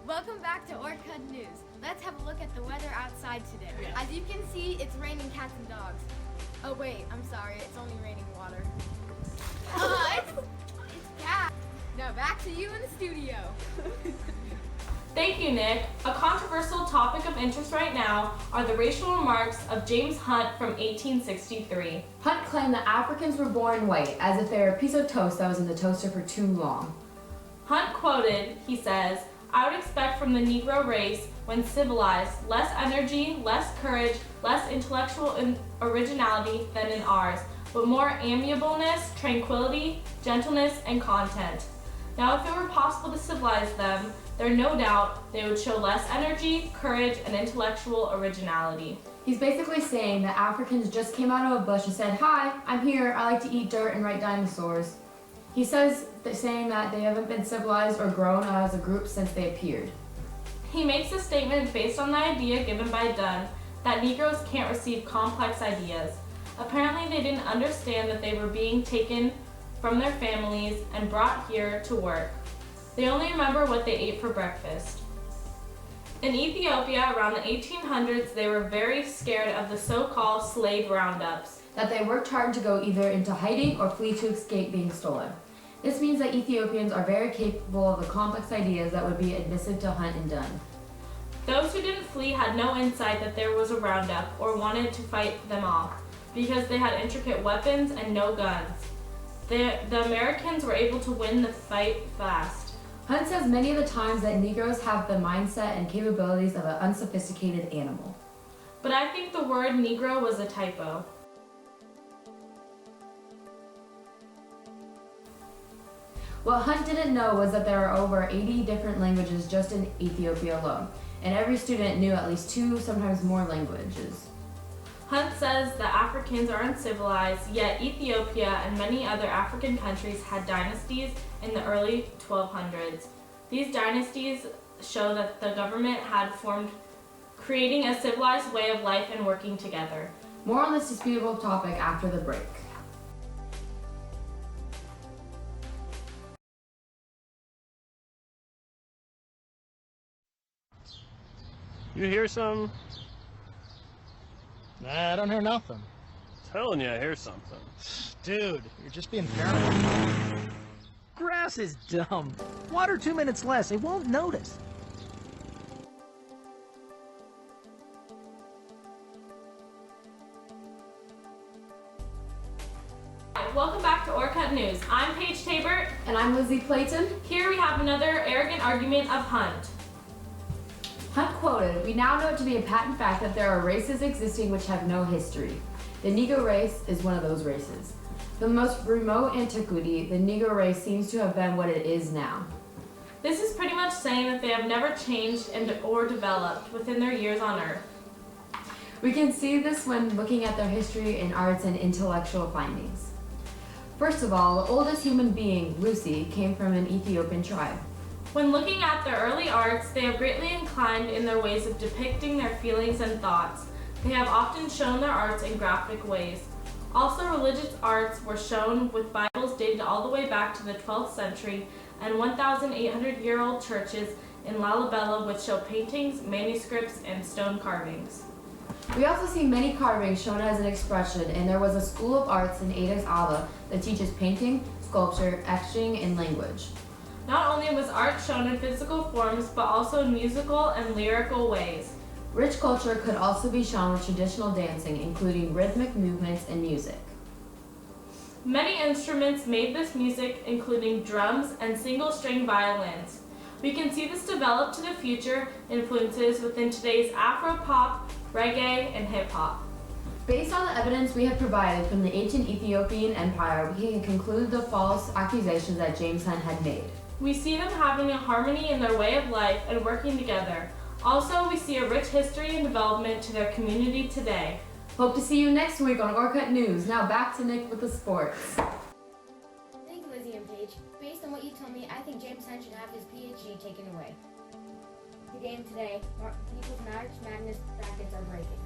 Welcome back to Orchid News. Let's have a look at the weather outside today. As you can see, it's raining cats and dogs. Oh wait, I'm sorry, it's only raining water. It's cats. Now back to you in the studio. Thank you, Nick. A controversial topic of interest right now are the racial remarks of James Hunt from 1863. Hunt claimed that Africans were born white, as if they were a piece of toast that was in the toaster for too long. Hunt quoted, he says, "I would expect from the Negro race, when civilized, less energy, less courage, less intellectual originality than in ours, but more amiableness, tranquility, gentleness, and content. Now, if it were possible to civilize them, there's no doubt they would show less energy, courage, and intellectual originality." He's basically saying that Africans just came out of a bush and said, "Hi, I'm here, I like to eat dirt and write dinosaurs." He says saying that they haven't been civilized or grown as a group since they appeared. He makes a statement based on the idea given by Dunn that Negroes can't receive complex ideas. Apparently they didn't understand that they were being taken from their families and brought here to work. They only remember what they ate for breakfast. In Ethiopia around the 1800s, they were very scared of the so-called slave roundups. That they worked hard to go either into hiding or flee to escape being stolen. This means that Ethiopians are very capable of the complex ideas that would be admissive to Hunt and Dunn. Those who didn't flee had no insight that there was a roundup or wanted to fight them off because they had intricate weapons and no guns. The Americans were able to win the fight fast. Hunt says many of the times that Negroes have the mindset and capabilities of an unsophisticated animal. But I think the word Negro was a typo. What Hunt didn't know was that there are over 80 different languages just in Ethiopia alone, and every student knew at least 2, sometimes more languages. Hunt says that Africans are uncivilized, yet Ethiopia and many other African countries had dynasties in the early 1200s. These dynasties show that the government had formed, creating a civilized way of life and working together. More on this disputable topic after the break. You hear something? Nah, I don't hear nothing. Telling you I hear something. Dude, you're just being paranoid. Grass is dumb. Water 2 minutes less, it won't notice. Welcome back to Orchid News. I'm Paige Tabert. And I'm Lizzie Clayton. Here we have another arrogant argument of Hunt. Hunt quoted, "We now know it to be a patent fact that there are races existing which have no history. The Negro race is one of those races. From the most remote antiquity, the Negro race seems to have been what it is now." This is pretty much saying that they have never changed or developed within their years on Earth. We can see this when looking at their history in arts and intellectual findings. First of all, the oldest human being, Lucy, came from an Ethiopian tribe. When looking at their early arts, they have greatly inclined in their ways of depicting their feelings and thoughts. They have often shown their arts in graphic ways. Also, religious arts were shown with Bibles dated all the way back to the 12th century and 1,800-year-old churches in Lalibela which show paintings, manuscripts, and stone carvings. We also see many carvings shown as an expression, and there was a school of arts in Addis Ababa that teaches painting, sculpture, etching, and language. Not only was art shown in physical forms, but also in musical and lyrical ways. Rich culture could also be shown with traditional dancing, including rhythmic movements and music. Many instruments made this music, including drums and single-string violins. We can see this develop to the future influences within today's Afro-pop, reggae, and hip-hop. Based on the evidence we have provided from the ancient Ethiopian Empire, we can conclude the false accusations that James Hunt had made. We see them having a harmony in their way of life and working together. Also, we see a rich history and development to their community today. Hope to see you next week on Orchid News. Now back to Nick with the sports. Thank you, Lizzie and Paige. Based on what you told me, I think James Hunt should have his PhD taken away. The game today, People's March Madness brackets are breaking.